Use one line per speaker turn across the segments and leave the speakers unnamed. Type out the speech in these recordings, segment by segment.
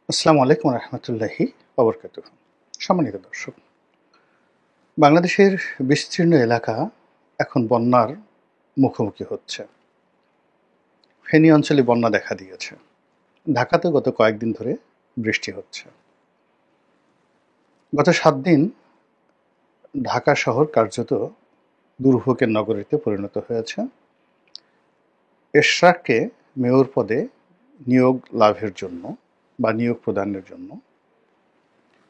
আসসালামু আলাইকুম রহমতুল্লাহি ওবরকাতুহু। সম্মানিত দর্শক, বাংলাদেশের বিস্তীর্ণ এলাকা এখন বন্যার মুখোমুখি হচ্ছে। ফেনী অঞ্চলে বন্যা দেখা দিয়েছে। ঢাকাতে গত কয়েকদিন ধরে বৃষ্টি হচ্ছে। গত 7 দিন ঢাকা শহর কার্যত দুর্ভোগের নগরীতে পরিণত হয়েছে। এশরাককে মেয়র পদে নিয়োগ লাভের জন্য বা নিয়োগ প্রদানের জন্য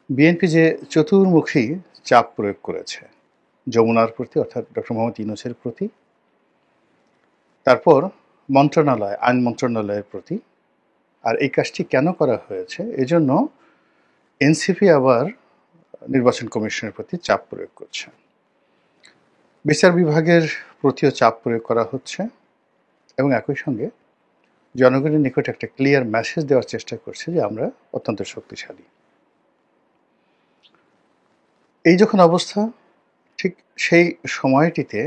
বিএনপি যে চতুর্মুখী চাপ প্রয়োগ করেছে যমুনার প্রতি, অর্থাৎ ডক্টর মোহাম্মদ ইউনূসের প্রতি, তারপর মন্ত্রণালয়, আইন মন্ত্রণালয়ের প্রতি, আর এই কাজটি কেন করা হয়েছে এজন্য এনসিপি আবার নির্বাচন কমিশনের প্রতি চাপ প্রয়োগ করছে। বিচার বিভাগের প্রতিও চাপ প্রয়োগ করা হচ্ছে এবং একই সঙ্গে জনগণের নিকট একটা ক্লিয়ার মেসেজ দেওয়ার চেষ্টা করছে যে আমরা অত্যন্ত শক্তিশালী। এই যখন অবস্থা, ঠিক সেই সময়টিতে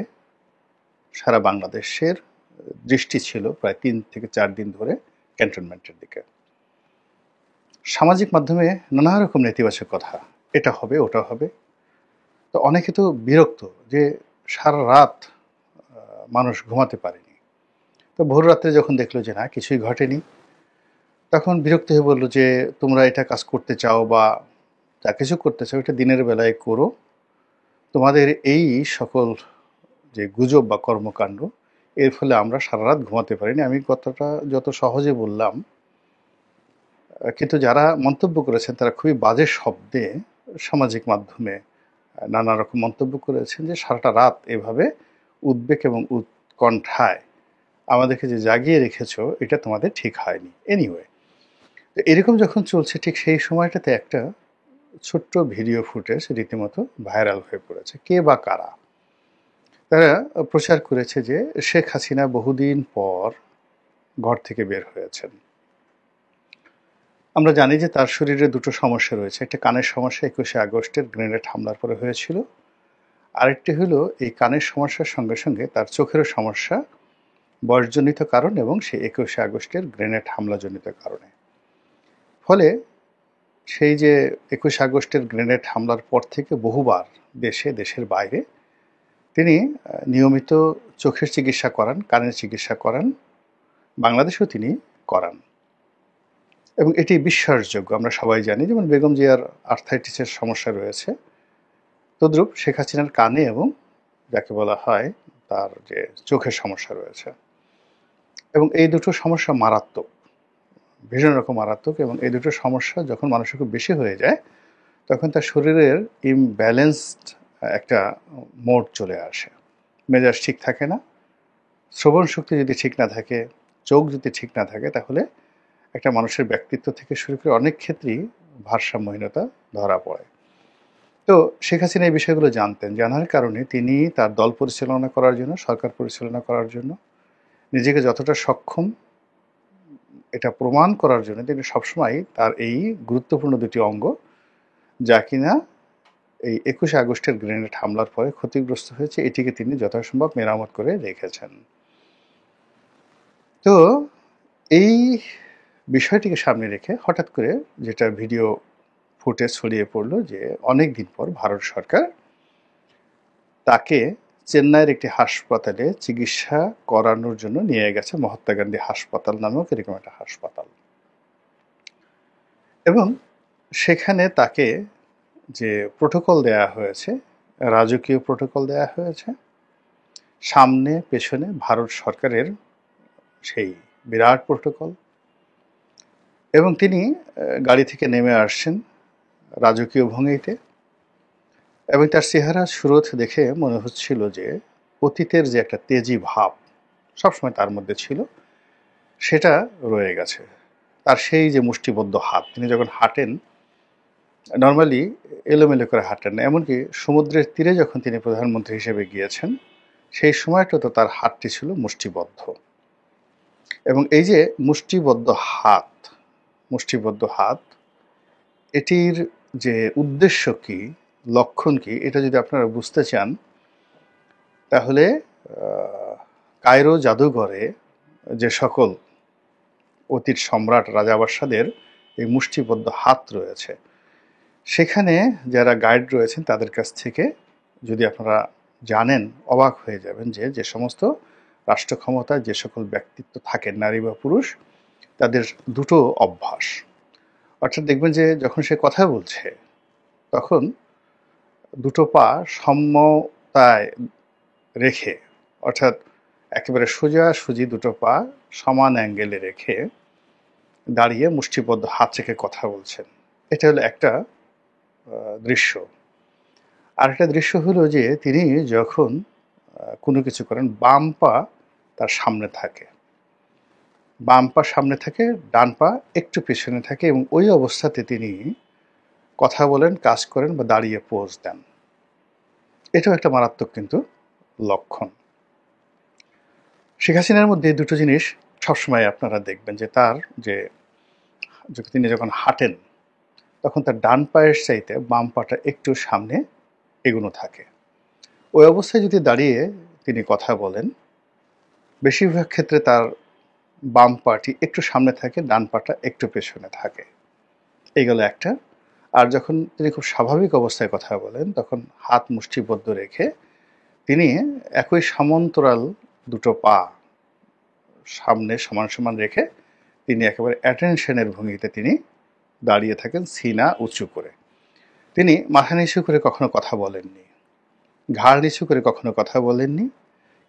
সারা বাংলাদেশের দৃষ্টি ছিল প্রায় 3 থেকে 4 দিন ধরে ক্যান্টনমেন্টের দিকে। সামাজিক মাধ্যমে নানা রকম নেতিবাচক কথা, এটা হবে ওটা হবে। তো অনেকে তো বিরক্ত যে সারা রাত মানুষ ঘুমাতে পারেনি। তো ভোর রাত্রে যখন দেখলো যে না, কিছুই ঘটেনি, তখন বিরক্ত হয়ে বলল যে তোমরা এটা কাজ করতে চাও বা যা কিছু করতে চাও এটা দিনের বেলায় করো, তোমাদের এই সকল যে গুজব বা কর্মকাণ্ড, এর ফলে আমরা সারা রাত ঘুমাতে পারিনি। আমি কথাটা যত সহজে বললাম, কিন্তু যারা মন্তব্য করেছেন তারা খুবই বাজে শব্দে সামাজিক মাধ্যমে নানা রকম মন্তব্য করেছেন যে সারাটা রাত এভাবে উদ্বেগ এবং উৎকণ্ঠায় আমাদেরকে যে জাগিয়ে রেখেছো এটা তোমাদের ঠিক হয়নি। এনিওয়ে, তো এরকম যখন চলছে ঠিক সেই সময়টাতে একটা ছোট্ট ভিডিও ফুটেজ রীতিমতো ভাইরাল হয়ে পড়েছে। কে বা কারা তারা প্রচার করেছে যে শেখ হাসিনা বহুদিন পর ঘর থেকে বের হয়েছেন। আমরা জানি যে তার শরীরে দুটো সমস্যা রয়েছে। একটা কানের সমস্যা 21শে আগস্টের গ্রেনেড হামলার পরে হয়েছিল, আরেকটি হলো এই কানের সমস্যার সঙ্গে সঙ্গে তার চোখেরও সমস্যা, বয়সজনিত কারণ এবং সেই 21শে আগস্টের গ্রেনেড হামলাজনিত কারণে। ফলে সেই যে 21শে আগস্টের গ্রেনেড হামলার পর থেকে বহুবার দেশের বাইরে তিনি নিয়মিত চোখের চিকিৎসা করান, কানের চিকিৎসা করান, বাংলাদেশেও তিনি করান এবং এটি বিশ্বাসযোগ্য। আমরা সবাই জানি, যেমন বেগম জিয়ার আর্থাইটিসের সমস্যা রয়েছে, তদ্রূপ শেখ হাসিনার কানে এবং যাকে বলা হয় তার যে চোখের সমস্যা রয়েছে, এবং এই দুটো সমস্যা মারাত্মক, ভীষণ রকম মারাত্মক। এবং এই দুটো সমস্যা যখন মানুষের খুব বেশি হয়ে যায় তখন তার শরীরের ইমব্যালেন্সড একটা মোড চলে আসে, মেজাজ ঠিক থাকে না, শ্রবণ শক্তি যদি ঠিক না থাকে, চোখ যদি ঠিক না থাকে, তাহলে একটা মানুষের ব্যক্তিত্ব থেকে শুরু করে অনেক ক্ষেত্রেই ভারসাম্যহীনতা ধরা পড়ে। তো শেখ হাসিনা এই বিষয়গুলো জানতেন, জানার কারণে তিনি তার দল পরিচালনা করার জন্য, সরকার পরিচালনা করার জন্য, নিজেকে যতটা সক্ষম এটা প্রমাণ করার জন্য তিনি সবসময় তার এই গুরুত্বপূর্ণ দুটি অঙ্গ, যা কিনা এই 21শে আগস্টের গ্রেনেড হামলার পরে ক্ষতিগ্রস্ত হয়েছে, এটিকে তিনি যথাসম্ভব মেরামত করে রেখেছেন। তো এই বিষয়টিকে সামনে রেখে হঠাৎ করে যেটা ভিডিও ফুটেজ ছড়িয়ে পড়লো যে অনেক দিন পর ভারত সরকার তাকে চেন্নাইয়ের একটি হাসপাতালে চিকিৎসা করানোর জন্য নিয়ে গেছে, মহাত্মা গান্ধী হাসপাতাল নামক এরকম একটা হাসপাতাল, এবং সেখানে তাকে যে প্রোটোকল দেয়া হয়েছে, রাজকীয় প্রোটোকল দেয়া হয়েছে, সামনে পেছনে ভারত সরকারের সেই বিরাট প্রোটোকল, এবং তিনি গাড়ি থেকে নেমে আসছেন রাজকীয় ভঙ্গিতে, এবং তার চেহারা সুরত দেখে মনে হচ্ছিল যে অতীতের যে একটা তেজি ভাব সবসময় তার মধ্যে ছিল সেটা রয়ে গেছে। তার সেই যে মুষ্টিবদ্ধ হাত, তিনি যখন হাঁটেন নর্মালি এলোমেলো করে হাঁটেন না, এমনকি সমুদ্রের তীরে যখন তিনি প্রধানমন্ত্রী হিসেবে গিয়েছেন সেই সময়টা তো তার হাতটি ছিল মুষ্টিবদ্ধ। এবং এই যে মুষ্টিবদ্ধ হাত, এটির যে উদ্দেশ্য কি, লক্ষণ কি, এটা যদি আপনারা বুঝতে চান তাহলে কায়রো জাদুঘরে যে সকল অতীত সম্রাট রাজা বাদশাদের এই মুষ্টিবদ্ধ হাত রয়েছে, সেখানে যারা গাইড রয়েছেন তাদের কাছ থেকে যদি আপনারা জানেন, অবাক হয়ে যাবেন যে যে সমস্ত রাষ্ট্র ক্ষমতায় যে সকল ব্যক্তিত্ব থাকেন, নারী বা পুরুষ, তাদের দুটো অভ্যাস। অর্থাৎ দেখবেন যে যখন সে কথা বলছে তখন দুটো পা সমতায় রেখে, অর্থাৎ একেবারে সোজাসুজি দুটো পা সমান অ্যাঙ্গেলে রেখে দাঁড়িয়ে মুষ্টিবদ্ধ হাত রেখে কথা বলছেন। এটা হলো একটা দৃশ্য। আরেকটা দৃশ্য হলো যে তিনি যখন কোনো কিছু করেন, বাম পা তার সামনে থাকে, বাম পা সামনে থাকে, ডান পা একটু পেছনে থাকে, এবং ওই অবস্থাতে তিনি কথা বলেন, কাজ করেন বা দাঁড়িয়ে পোজ দেন। এটাও একটা মারাত্মক কিন্তু লক্ষণ। শেখ হাসিনার মধ্যে দুটো জিনিস সবসময় আপনারা দেখবেন যে তার যে তিনি যখন হাঁটেন তখন তার ডান পায়ের চাইতে বাম পাটা একটু সামনে এগোনো থাকে। ওই অবস্থায় যদি দাঁড়িয়ে তিনি কথা বলেন, বেশিরভাগ ক্ষেত্রে তার বাম পাটি একটু সামনে থাকে, ডান পাটা একটু পেছনে থাকে। এই গেল একটা। আর যখন তিনি খুব স্বাভাবিক অবস্থায় কথা বলেন তখন হাত মুষ্টিবদ্ধ রেখে তিনি একই সমান্তরাল দুটো পা সামনে সমান সমান রেখে তিনি একেবারে অ্যাটেনশনের ভঙ্গিতে তিনি দাঁড়িয়ে থাকেন, সিনা উঁচু করে। তিনি মাথা নিচু করে কখনো কথা বলেননি, ঘাড় নিচু করে কখনো কথা বলেননি,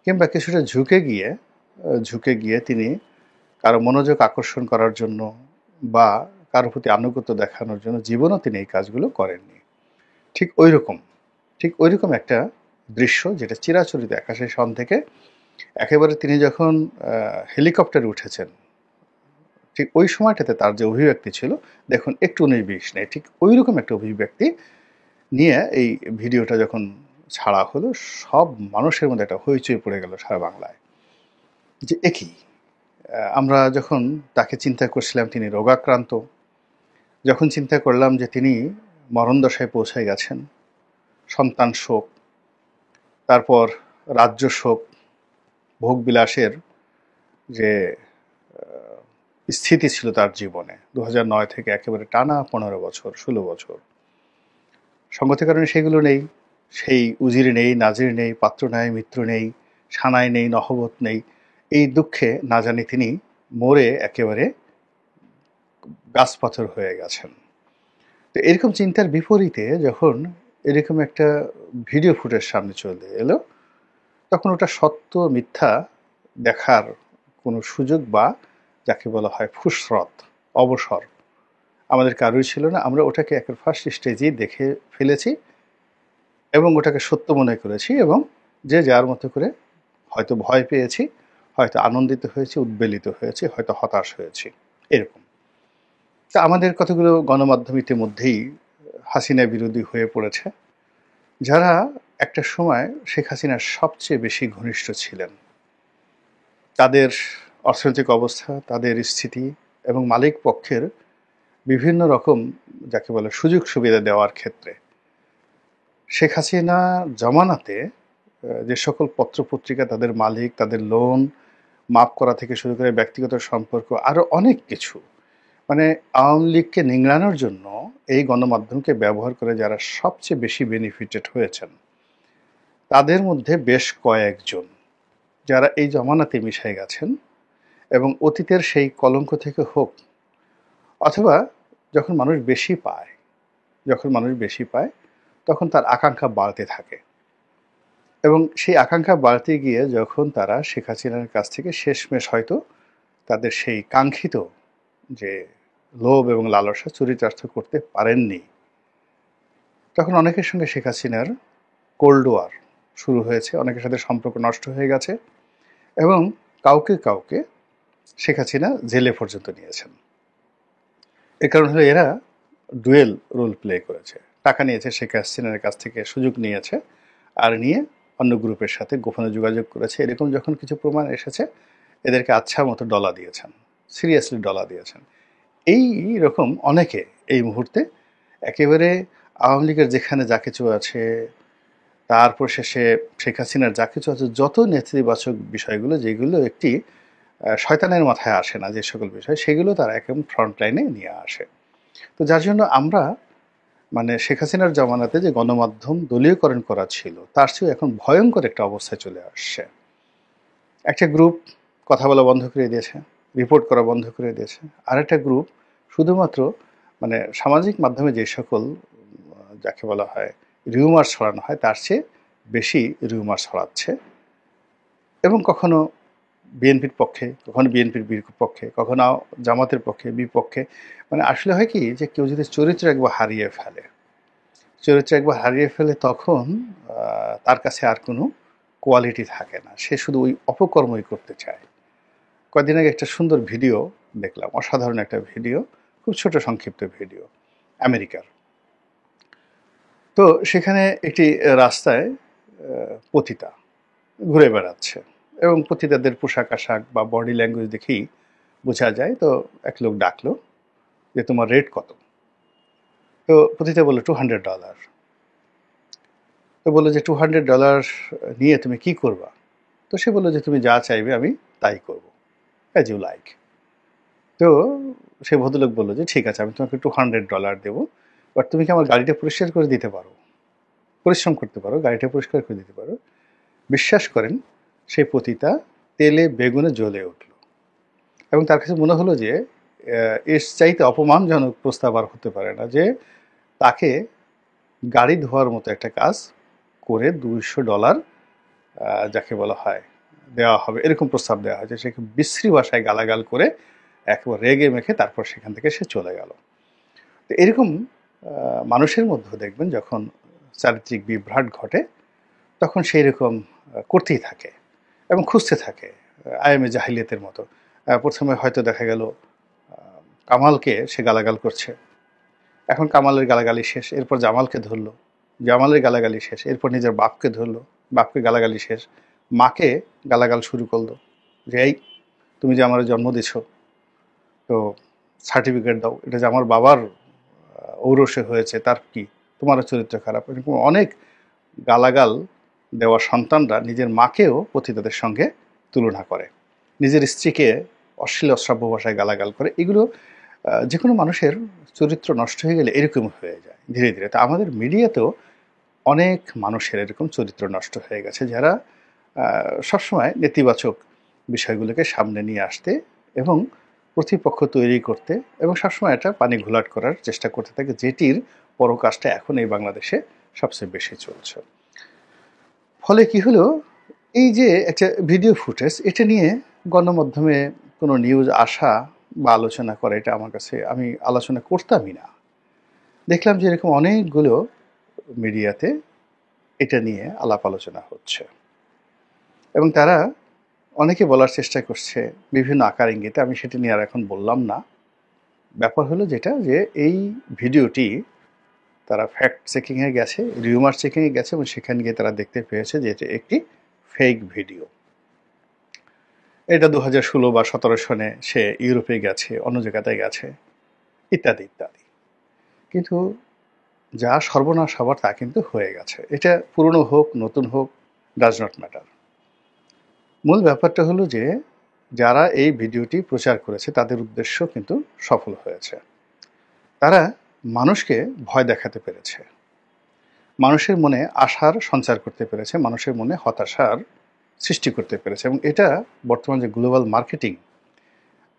কিংবা কিছুটা ঝুঁকে গিয়ে তিনি কারো মনোযোগ আকর্ষণ করার জন্য বা কারো প্রতি আনুগত্য দেখানোর জন্য জীবনও তিনি এই কাজগুলো করেননি। ঠিক ওই রকম একটা দৃশ্য যেটা চিরাচরিত আকাশের সন থেকে একেবারে তিনি যখন হেলিকপ্টারে উঠেছেন, ঠিক ওই সময়টাতে তার যে অভিব্যক্তি ছিল, দেখুন একটু 19-20 নেই, ঠিক ওই রকম একটা অভিব্যক্তি নিয়ে এই ভিডিওটা যখন ছাড়া হলো, সব মানুষের মধ্যে একটা হইচই পড়ে গেল সারা বাংলায় যে একই। আমরা যখন তাকে চিন্তা করছিলাম তিনি রোগাক্রান্ত, যখন চিন্তা করলাম যে তিনি মরণদশায় পৌঁছে গেছেন, সন্তান শোক, তারপর রাজ্য শোক, ভোগবিলাসের যে স্থিতি ছিল তার জীবনে 2009 থেকে একেবারে টানা 15 বছর 16 বছর, সঙ্গতের কারণে সেগুলো নেই, সেই উজির নেই, নাজির নেই, পাত্র নাই, মিত্র নেই, সানাই নেই, নহবত নেই। এই দুঃখে না জানি তিনি মরে একেবারে গাছপাথর হয়ে গেছেন। তো এরকম চিন্তার বিপরীতে যখন এরকম একটা ভিডিও ফুটেজ সামনে চলে এলো, তখন ওটা সত্য মিথ্যা দেখার কোনো সুযোগ বা যাকে বলা হয় ফুসরত, অবসর আমাদের কারোই ছিল না। আমরা ওটাকে একটা ফার্স্ট স্টেজেই দেখে ফেলেছি এবং ওটাকে সত্য মনে করেছি, এবং যে যার মতো করে হয়তো ভয় পেয়েছি, হয়তো আনন্দিত হয়েছি, উদ্বেলিত হয়েছি, হয়তো হতাশ হয়েছি, এরকম। তা আমাদের কতগুলো গণমাধ্যম ইতিমধ্যেই হাসিনা বিরোধী হয়ে পড়েছে, যারা একটা সময় শেখ হাসিনার সবচেয়ে বেশি ঘনিষ্ঠ ছিলেন। তাদের অর্থনৈতিক অবস্থা, তাদের স্থিতি এবং মালিক পক্ষের বিভিন্ন রকম যাকে বলে সুযোগ সুবিধা দেওয়ার ক্ষেত্রে শেখ হাসিনা জমানাতে যে সকল পত্রপত্রিকা, তাদের মালিক, তাদের লোন মাফ করা থেকে শুরু করে ব্যক্তিগত সম্পর্ক, আরও অনেক কিছু, মানে আওয়ামী লীগকে নিংড়ানোর জন্য এই গণমাধ্যমকে ব্যবহার করে যারা সবচেয়ে বেশি বেনিফিটেড হয়েছেন, তাদের মধ্যে বেশ কয়েকজন যারা এই জমানাতে মিশে গেছেন এবং অতীতের সেই কলঙ্ক থেকে হোক, অথবা যখন মানুষ বেশি পায় তখন তার আকাঙ্ক্ষা বাড়তে থাকে, এবং সেই আকাঙ্ক্ষা বাড়তে গিয়ে যখন তারা শেখ হাসিনার কাছ থেকে শেষমেশ হয়তো তাদের সেই কাঙ্ক্ষিত যে লোভ এবং লালসা চরিতার্থ করতে পারেননি, তখন অনেকের সঙ্গে শেখ হাসিনার কোল্ড ওয়ার শুরু হয়েছে, অনেকের সাথে সম্পর্ক নষ্ট হয়ে গেছে, এবং কাউকে শেখ হাসিনা জেলে পর্যন্ত নিয়েছেন। এর কারণ হলো এরা ডুয়েল রোল প্লে করেছে, টাকা নিয়েছে শেখ হাসিনার কাছ থেকে, সুযোগ নিয়েছে, আর নিয়ে অন্য গ্রুপের সাথে গোপনে যোগাযোগ করেছে। এরকম যখন কিছু প্রমাণ এসেছে, এদেরকে আচ্ছা মতো ডলা দিয়েছেন, সিরিয়াসলি ডলা দিয়েছেন। এই রকম অনেকে এই মুহূর্তে একেবারে আওয়ামী লীগের যেখানে যা কিছু আছে, তারপর শেষে শেখ হাসিনার যা কিছু আছে, যত নেতিবাচক বিষয়গুলো যেগুলো একটি শয়তানের মাথায় আসে না, যে সকল বিষয়, সেগুলো তারা একদম ফ্রন্ট লাইনে নিয়ে আসে। তো যার জন্য আমরা মানে শেখ হাসিনার জমানাতে যে গণমাধ্যম দলীয়করণ করা ছিল তার চেয়েও এখন ভয়ঙ্কর একটা অবস্থায় চলে আসছে। একটা গ্রুপ কথা বলা বন্ধ করে দিয়েছে, রিপোর্ট করা বন্ধ করে দিয়েছে। আরেকটা গ্রুপ শুধুমাত্র মানে সামাজিক মাধ্যমে যে সকল যাকে বলা হয় রিউমার ছড়ানো হয় তার চেয়ে বেশি রিউমার ছড়াচ্ছে, এবং কখনো বিএনপির পক্ষে, কখনো বিএনপির বিপক্ষে, কখনো জামাতের পক্ষে বিপক্ষে। মানে আসলে হয় কি যে কেউ যদি চরিত্র একবার হারিয়ে ফেলে তখন তার কাছে আর কোনো কোয়ালিটি থাকে না, সে শুধু ওই অপকর্মই করতে চায়। কয়েকদিন আগে একটা সুন্দর ভিডিও দেখলাম, অসাধারণ একটা ভিডিও, খুব ছোট সংক্ষিপ্ত ভিডিও আমেরিকার। তো সেখানে একটি রাস্তায় পতিতা ঘুরে বেড়াচ্ছে, এবং পতিতাদের পোশাক আশাক বা বডি ল্যাঙ্গুয়েজ দেখেই বোঝা যায়। তো এক লোক ডাকলো যে তোমার রেট কত? তো পতিতা বললো $200। তো বললো যে $200 নিয়ে তুমি কি করবা? তো সে বললো যে তুমি যা চাইবে আমি তাই করব, অ্যাজ ইউ লাইক। তো সে ভদ্রলোক বললো যে ঠিক আছে, আমি তোমাকে $200 দেবো, বাট তুমি কি আমার গাড়িটা পরিষ্কার করে দিতে পারো, পরিশ্রম করতে পারো, গাড়িটা পরিষ্কার করে দিতে পারো? বিশ্বাস করেন সেই পতিতা তেলে বেগুনে জ্বলে উঠল, এবং তার কাছে মনে হলো যে এর চাইতে অপমানজনক প্রস্তাব আর হতে পারে না যে তাকে গাড়ি ধোয়ার মতো একটা কাজ করে $200 যাকে বলা হয় দেওয়া হবে, এরকম প্রস্তাব দেওয়া হয়েছে। সে বিশ্রী ভাষায় গালাগাল করে একবার রেগে মেখে তারপর সেখান থেকে সে চলে গেল। তো এরকম মানুষের মধ্যে দেখবেন যখন চারিত্রিক বিভ্রাট ঘটে তখন সেই রকম করতেই থাকে এবং খুঁজতে থাকে আইএমএ জাহিলিয়াতের মতো। প্রথমে হয়তো দেখা গেল কামালকে সে গালাগাল করছে, এখন কামালের গালাগালি শেষ, এরপর জামালকে ধরলো, জামালের গালাগালি শেষ, এরপর নিজের বাপকে ধরলো, বাপকে গালাগালি শেষ, মাকে গালাগাল শুরু করলো যে এই তুমি যে আমার জন্ম দিছ, তো সার্টিফিকেট দাও, এটা যে আমার বাবার ঔরসে হয়েছে, তার কি, তোমারও চরিত্র খারাপ। এরকম অনেক গালাগাল দেওয়া সন্তানরা নিজের মাকেও পতিতাদের সঙ্গে তুলনা করে, নিজের স্ত্রীকে অশ্লীল অশ্রাব্য ভাষায় গালাগাল করে। এগুলো যে কোনো মানুষের চরিত্র নষ্ট হয়ে গেলে এরকম হয়ে যায় ধীরে ধীরে। তো আমাদের মিডিয়াতেও অনেক মানুষের এরকম চরিত্র নষ্ট হয়ে গেছে, যারা সবসময় নেতিবাচক বিষয়গুলোকে সামনে নিয়ে আসতে এবং প্রতিপক্ষ তৈরি করতে এবং সবসময় এটা পানি ঘোলাট করার চেষ্টা করতে থাকে, যেটির পরকাজটা এখন এই বাংলাদেশে সবচেয়ে বেশি চলছে। ফলে কি হলো, এই যে একটা ভিডিও ফুটেজ, এটা নিয়ে গণমাধ্যমে কোনো নিউজ আসা বা আলোচনা করা, এটা আমার কাছে, আমি আলোচনা করতামই না। দেখলাম যে এরকম অনেকগুলো মিডিয়াতে এটা নিয়ে আলাপ আলোচনা হচ্ছে, এবং তারা অনেকে বলার চেষ্টা করছে বিভিন্ন আকার ইঙ্গিতে, আমি সেটা নিয়ে আর এখন বললাম না। ব্যাপার হলো যেটা, যে এই ভিডিওটি তারা ফ্যাক্ট চেকিংয়ে গেছে, রিউমার চেকিংয়ে গেছে, এবং সেখানে গিয়ে তারা দেখতে পেয়েছে যে এটা একটি ফেক ভিডিও। এটা 2016 বা 17 সনে সে ইউরোপে গেছে, অন্য জায়গাতে গেছে, ইত্যাদি ইত্যাদি। কিন্তু যা সর্বনাশ হবার তা কিন্তু হয়ে গেছে। এটা পুরনো হোক নতুন হোক, ডাজ নট ম্যাটার। মূল ব্যাপারটা হলো যে যারা এই ভিডিওটি প্রচার করেছে তাদের উদ্দেশ্য কিন্তু সফল হয়েছে। তারা মানুষকে ভয় দেখাতে পেরেছে, মানুষের মনে আশার সঞ্চার করতে পেরেছে, মানুষের মনে হতাশার সৃষ্টি করতে পেরেছে। এবং এটা বর্তমান যে গ্লোবাল মার্কেটিং,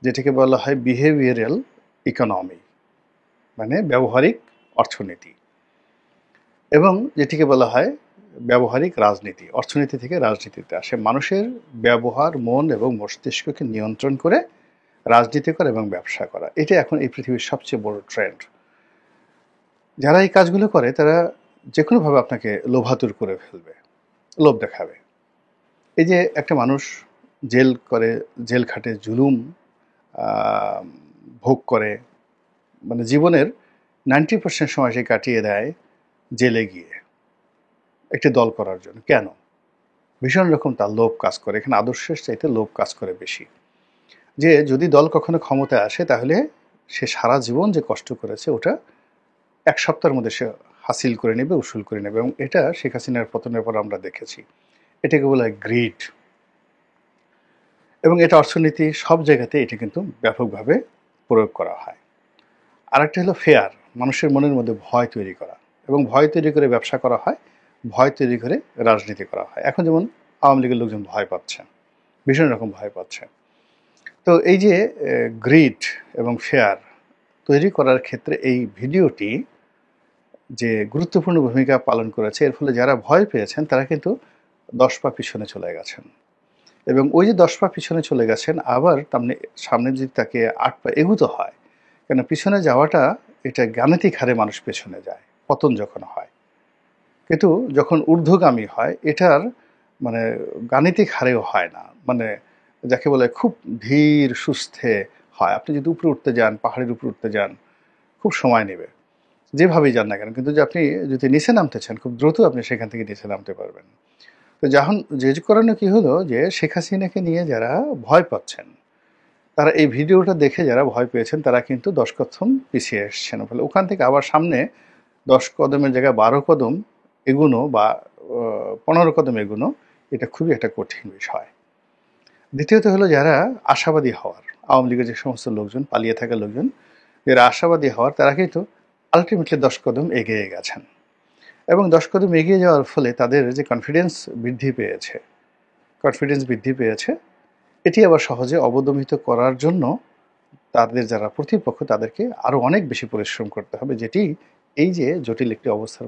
যেটাকে বলা হয় বিহেভিয়ারাল ইকোনমি, মানে ব্যবহারিক অর্থনীতি, এবং যেটিকে বলা হয় ব্যবহারিক রাজনীতি, অর্থনীতি থেকে রাজনীতিতে আসে, মানুষের ব্যবহার, মন এবং মস্তিষ্ককে নিয়ন্ত্রণ করে রাজনীতি করা এবং ব্যবসা করা, এটা এখন এই পৃথিবীর সবচেয়ে বড় ট্রেন্ড। যারা এই কাজগুলো করে তারা যে কোনোভাবে আপনাকে লোভাতুর করে ফেলবে, লোভ দেখাবে। এই যে একটা মানুষ জেল করে, জেল খাটে, জুলুম ভোগ করে, মানে জীবনের 90% সময় সে কাটিয়ে দেয় জেলে গিয়ে একটি দল করার জন্য। কেন? ভীষণ রকম তার লোভ কাজ করে। এখানে আদর্শের চাইতে লোভ কাজ করে বেশি, যে যদি দল কখনো ক্ষমতায় আসে তাহলে সে সারা জীবন যে কষ্ট করেছে ওটা এক সপ্তাহের মধ্যে সে হাসিল করে নেবে, উসুল করে নেবে। এবং এটা শেখ হাসিনার পতনের পর আমরা দেখেছি। এটাকে বলা হয় গ্রিড, এবং এটা অর্থনীতি সব জায়গাতে এটা কিন্তু ব্যাপকভাবে প্রয়োগ করা হয়। আরেকটা হলো ফেয়ার, মানুষের মনের মধ্যে ভয় তৈরি করা, এবং ভয় তৈরি করে ব্যবসা করা হয়, ভয় তৈরি করে রাজনীতি করা হয়। এখন যেমন আওয়ামী লীগের লোকজন ভয় পাচ্ছে, ভীষণ রকম ভয় পাচ্ছে। তো এই যে গ্রিড এবং ফেয়ার তৈরি করার ক্ষেত্রে এই ভিডিওটি যে গুরুত্বপূর্ণ ভূমিকা পালন করেছে, এর ফলে যারা ভয় পেয়েছেন তারা কিন্তু 10 পা পিছনে চলে গেছেন, এবং ওই যে 10 পা পিছনে চলে গেছেন আবার তামনে সামনে যদি তাকে 8 পা এগুতে হয়, কেন পিছনে যাওয়াটা এটা গাণিতিক হারে মানুষ পেছনে যায় পতন যখন হয়, কিন্তু যখন ঊর্ধ্বগামী হয় এটার মানে গাণিতিক হারেও হয় না, মানে যাকে বলে খুব ধীর সুস্থে হয়। আপনি যদি উপরে উঠতে যান, পাহাড়ের উপরে উঠতে যান, খুব সময় নেবে যেভাবেই যান না কেন, কিন্তু যে আপনি যদি নিচে নামতে চান খুব দ্রুত আপনি সেখান থেকে নিচে নামতে পারবেন। তো যখন যে কারণে কি হলো যে শেখ হাসিনাকে নিয়ে যারা ভয় পাচ্ছেন তারা এই ভিডিওটা দেখে যারা ভয় পেয়েছেন তারা কিন্তু 10 কদম পিছিয়ে এসছেন, ফলে ওখান থেকে আবার সামনে 10 কদমের জায়গায় 12 কদম এগুনো বা 15 কদম এগুনো, এটা খুবই একটা কঠিন বিষয়। দ্বিতীয়ত হলো যারা আশাবাদী হওয়ার, আওয়ামী লীগের যে সমস্ত লোকজন, পালিয়ে থাকা লোকজন যারা আশাবাদী হওয়ার, তারা কিন্তু আলটিমেটলি 10 কদম এগিয়ে গেছেন, এবং 10 কদম এগিয়ে যাওয়ার ফলে তাদের যে কনফিডেন্স বৃদ্ধি পেয়েছে, এটি আবার সহজে অবদমিত করার জন্য তাদের যারা প্রতিপক্ষ তাদেরকে আরো অনেক বেশি পরিশ্রম করতে হবে, যেটি এই যে জটিল একটি অবস্থার